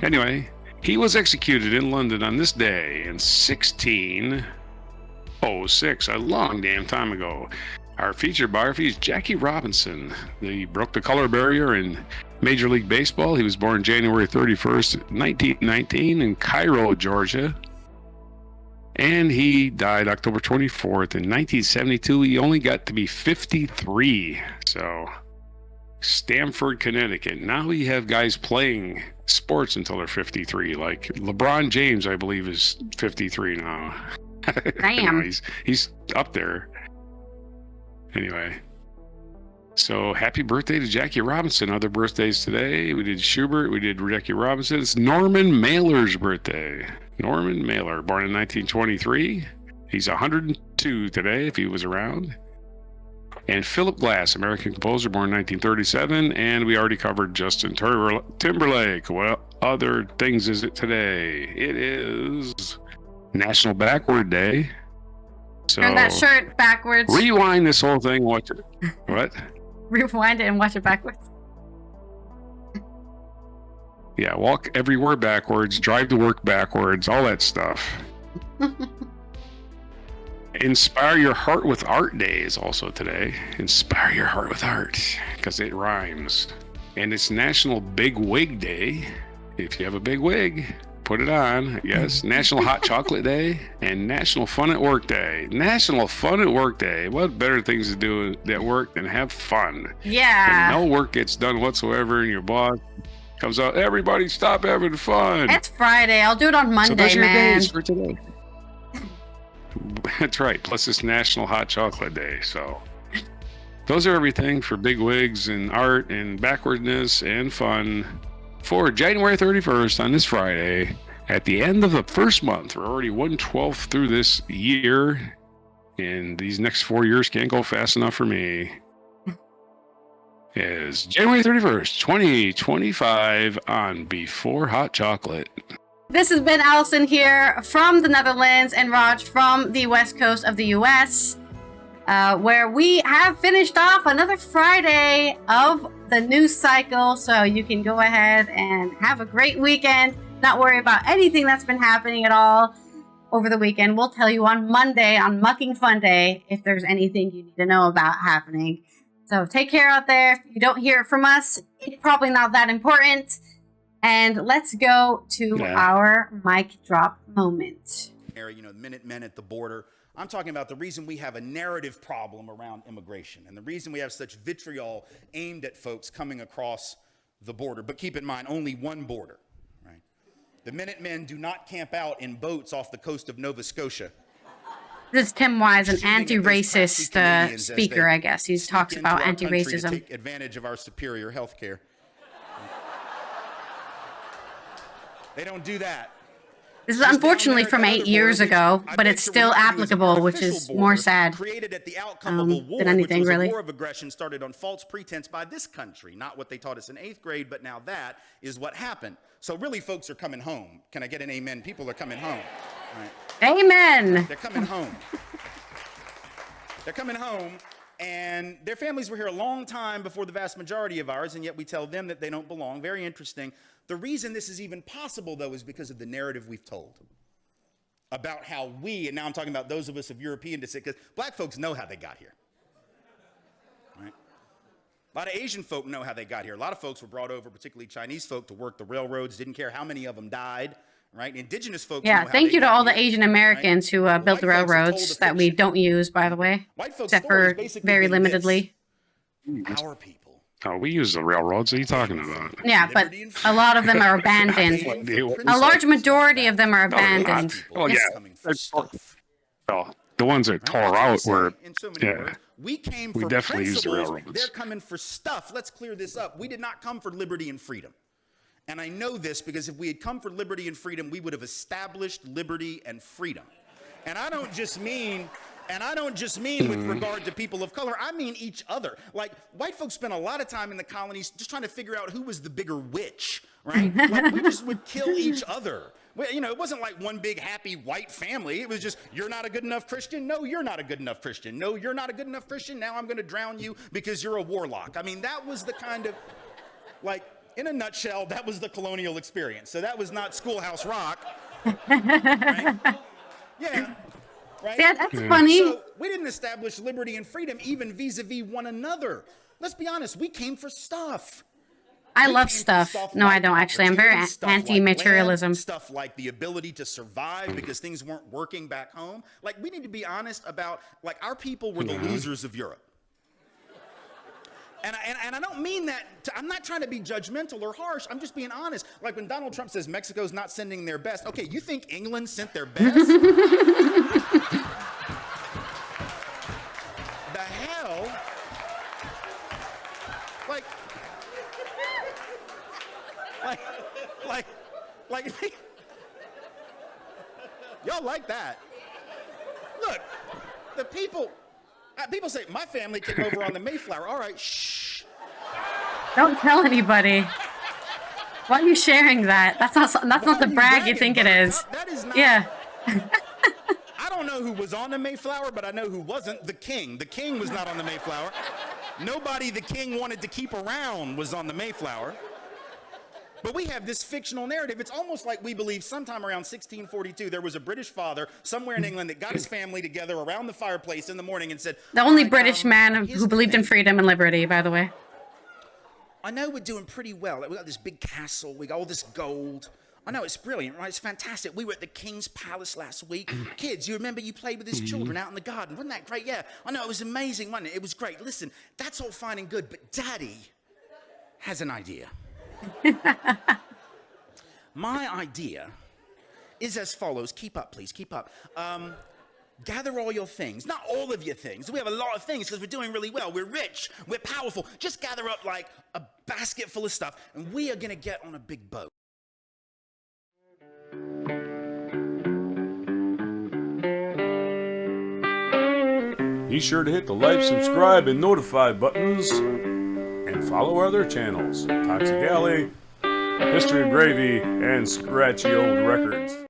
Anyway, he was executed in London on this day in 1606, a long damn time ago. Our featured biography is Jackie Robinson. He broke the color barrier in Major League Baseball. He was born January 31st, 1919 in Cairo, Georgia. And he died October 24th in 1972. He only got to be 53. So, Stamford, Connecticut. Now we have guys playing sports until they're 53. Like LeBron James, I believe, is 53 now. Damn. No, he's up there. Anyway, so happy birthday to Jackie Robinson. Other birthdays today. We did Schubert. We did Jackie Robinson. It's Norman Mailer's birthday. Norman Mailer, born in 1923. He's 102 today, if he was around. And Philip Glass, American composer, born in 1937. And we already covered Justin Timberlake. What other things is it today? It is National Backward Day. So turn that shirt backwards. Rewind this whole thing. Watch it. What? Rewind it and watch it backwards. Yeah, walk everywhere backwards, drive to work backwards, all that stuff. Inspire Your Heart with Art Day is also today. Inspire your heart with art, because it rhymes. And it's National Big Wig Day. If you have a big wig, put it on, I guess. National Hot Chocolate Day and National Fun at Work Day. National Fun at Work Day. What better things to do at work than have fun? Yeah. And no work gets done whatsoever, and your boss comes out, everybody stop having fun. It's Friday. I'll do it on Monday, so those are your man. days for today. That's right. Plus it's National Hot Chocolate Day. So those are everything for big wigs and art and backwardness and fun for January 31st on this Friday at the end of the first month. We're already 1/12 through this year, and these next 4 years can't go fast enough for me. Is January 31st, 2025 on Before Hot Chocolate. This has been Allison here from the Netherlands and Raj from the west coast of the US, where we have finished off another Friday of the news cycle. So you can go ahead and have a great weekend, not worry about anything that's been happening at all over the weekend. We'll tell you on Monday, on Mucking Fun Day, if there's anything you need to know about happening. So take care out there. If you don't hear it from us, it's probably not that important. And let's go to our mic drop moment. You know, Minutemen at the border. I'm talking about the reason we have a narrative problem around immigration and the reason we have such vitriol aimed at folks coming across the border. But keep in mind, only one border, right? The Minutemen do not camp out in boats off the coast of Nova Scotia. This is Tim Wise, an anti-racist speaker, I guess. He talks about anti-racism. Take advantage of our superior health care. They don't do that. This is unfortunately from 8 years ago, but it's still applicable, which is more sad than anything, really. The war of aggression started on false pretense by this country, not what they taught us in 8th grade, but now that is what happened. So really, folks are coming home. Can I get an amen? People are coming home. Right. Amen. They're coming home. They're coming home. And their families were here a long time before the vast majority of ours, and yet we tell them that they don't belong. Very interesting. The reason this is even possible, though, is because of the narrative we've told about how we, and now I'm talking about those of us of European descent, because black folks know how they got here. Right? A lot of Asian folk know how they got here. A lot of folks were brought over, particularly Chinese folk, to work the railroads, didn't care how many of them died. Right? Indigenous folks. Yeah, know how thank they you to got all the here, Asian Americans who built the White folks have railroads told that the we fiction. don't use, by the way, White folks' except story has for basically very been this. limitedly. Our people. Oh, we use the railroads. What are you talking about? Yeah, but a lot of them are abandoned. A large majority of them are abandoned. Oh, yeah. Coming for stuff. Well, the ones that tore out were, In so many yeah. words, we came We for definitely used the principles. railroads. They're coming for stuff. Let's clear this up. We did not come for liberty and freedom. And I know this because if we had come for liberty and freedom, we would have established liberty and freedom. And I don't just mean with regard to people of color. I mean each other. Like, white folks spent a lot of time in the colonies just trying to figure out who was the bigger witch, right? Like, we just would kill each other. You know, it wasn't like one big happy white family. It was just, you're not a good enough Christian. No, you're not a good enough Christian. No, you're not a good enough Christian. Now I'm going to drown you because you're a warlock. I mean, that was the kind of, like, in a nutshell, that was the colonial experience. So that was not Schoolhouse Rock. Right? Yeah. Right? Yeah, that's funny. So we didn't establish liberty and freedom even vis-a-vis one another. Let's be honest, we came for stuff. I We love came for stuff. No, I like don't actually. I'm very opportunity, stuff like anti-materialism. land, stuff like the ability to survive because things weren't working back home. Like, we need to be honest about, like, our people were the losers of Europe. And I don't mean that, I'm not trying to be judgmental or harsh. I'm just being honest. Like when Donald Trump says Mexico's not sending their best. Okay, you think England sent their best? The hell? Like, y'all like that? Look, the people say, my family came over on the Mayflower. All right, shh. Don't tell anybody. Why are you sharing that? That's not the brag you think it is. That is not. Yeah. I don't know who was on the Mayflower, but I know who wasn't. The king. The king was not on the Mayflower. Nobody the king wanted to keep around was on the Mayflower. But we have this fictional narrative. It's almost like we believe sometime around 1642 there was a British father somewhere in England that got his family together around the fireplace in the morning and said, The only "All right, British man here's who the believed in thing. freedom and liberty, by the way. I know we're doing pretty well. Like, we got this big castle. We got all this gold. I know it's brilliant, right? It's fantastic. We were at the king's palace last week. Kids, you remember you played with his children out in the garden. Wasn't that great? Yeah. I know, it was amazing, wasn't it? It was great. Listen, that's all fine and good, but Daddy has an idea. My idea is as follows. Keep up, please. Keep up. Gather all your things. Not all of your things. We have a lot of things because we're doing really well. We're rich. We're powerful. Just gather up like a basket full of stuff, and we are going to get on a big boat. Be sure to hit the like, subscribe, and notify buttons, and follow our other channels, Toxic Alley, History of Gravy, and Scratchy Old Records.